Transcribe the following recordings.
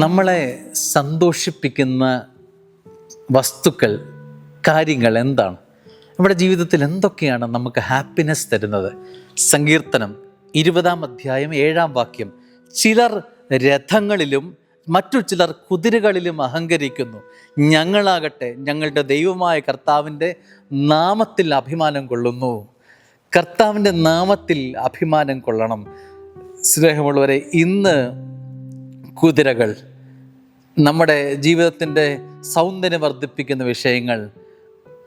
നമ്മളെ സന്തോഷിപ്പിക്കുന്ന വസ്തുക്കൾ, കാര്യങ്ങൾ എന്താണ്? നമ്മുടെ ജീവിതത്തിൽ എന്തൊക്കെയാണ് നമുക്ക് ഹാപ്പിനെസ് തരുന്നത്? സങ്കീർത്തനം 20-ാം അധ്യായം 7-ാം വാക്യം, ചിലർ രഥങ്ങളിലും മറ്റു ചിലർ കുതിരകളിലും അഹങ്കരിക്കുന്നു, ഞങ്ങളാകട്ടെ ഞങ്ങളുടെ ദൈവമായ കർത്താവിൻ്റെ നാമത്തിൽ അഭിമാനം കൊള്ളുന്നു. കർത്താവിൻ്റെ നാമത്തിൽ അഭിമാനം കൊള്ളണം. സ്നേഹമുള്ളവരെ, ഇന്ന് കുതിരകൾ, നമ്മുടെ ജീവിതത്തിൻ്റെ സൗന്ദര്യം വർദ്ധിപ്പിക്കുന്ന വിഷയങ്ങൾ,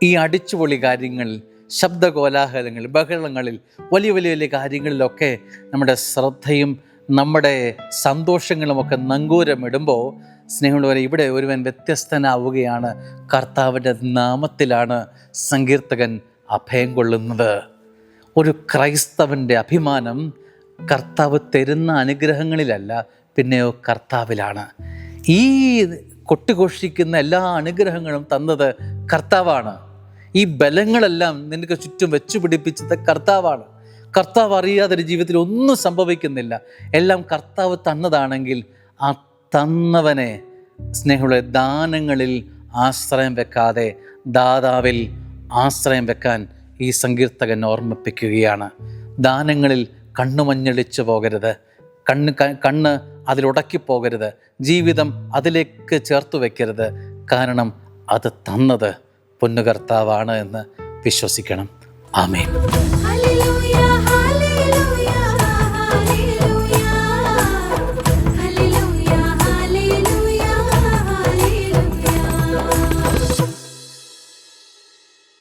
ഈ അടിച്ചുപൊളി കാര്യങ്ങൾ, ശബ്ദകോലാഹലങ്ങൾ, ബഹളങ്ങളിൽ, വലിയ വലിയ വലിയ കാര്യങ്ങളിലൊക്കെ നമ്മുടെ ശ്രദ്ധയും നമ്മുടെ സന്തോഷങ്ങളുമൊക്കെ നങ്കൂരമിടുമ്പോൾ, സ്നേഹമുള്ളവരെ, ഇവിടെ ഒരുവൻ വ്യത്യസ്തനാവുകയാണ്. കർത്താവിൻ്റെ നാമത്തിലാണ് സങ്കീർത്തകൻ അഭയം കൊള്ളുന്നത്. ഒരു ക്രൈസ്തവൻ്റെ അഭിമാനം കർത്താവ് തരുന്ന അനുഗ്രഹങ്ങളിലല്ല, പിന്നെയോ കർത്താവിലാണ്. ഈ കൊട്ടിഘോഷിക്കുന്ന എല്ലാ അനുഗ്രഹങ്ങളും തന്നത് കർത്താവാണ്. ഈ ബലങ്ങളെല്ലാം നിനക്ക് ചുറ്റും വെച്ചു പിടിപ്പിച്ചത് കർത്താവാണ്. കർത്താവ് അറിയാതെ ഒരു ജീവിതത്തിൽ ഒന്നും സംഭവിക്കുന്നില്ല. എല്ലാം കർത്താവ് തന്നതാണെങ്കിൽ ആ തന്നവനെ, സ്നേഹമുള്ള, ദാനങ്ങളിൽ ആശ്രയം വെക്കാതെ ദാതാവിൽ ആശ്രയം വെക്കാൻ ഈ സങ്കീർത്തകൻ ഓർമ്മിപ്പിക്കുകയാണ്. ദാനങ്ങളിൽ കണ്ണുമഞ്ഞളിച്ചു പോകരുത്, കണ്ണ് അതിലുടക്കിപ്പോകരുത്, ജീവിതം അതിലേക്ക് ചേർത്ത് വയ്ക്കരുത്. കാരണം അത് തന്നത് പൊന്നുകർത്താവാണ് എന്ന് വിശ്വസിക്കണം. ആമേൻ.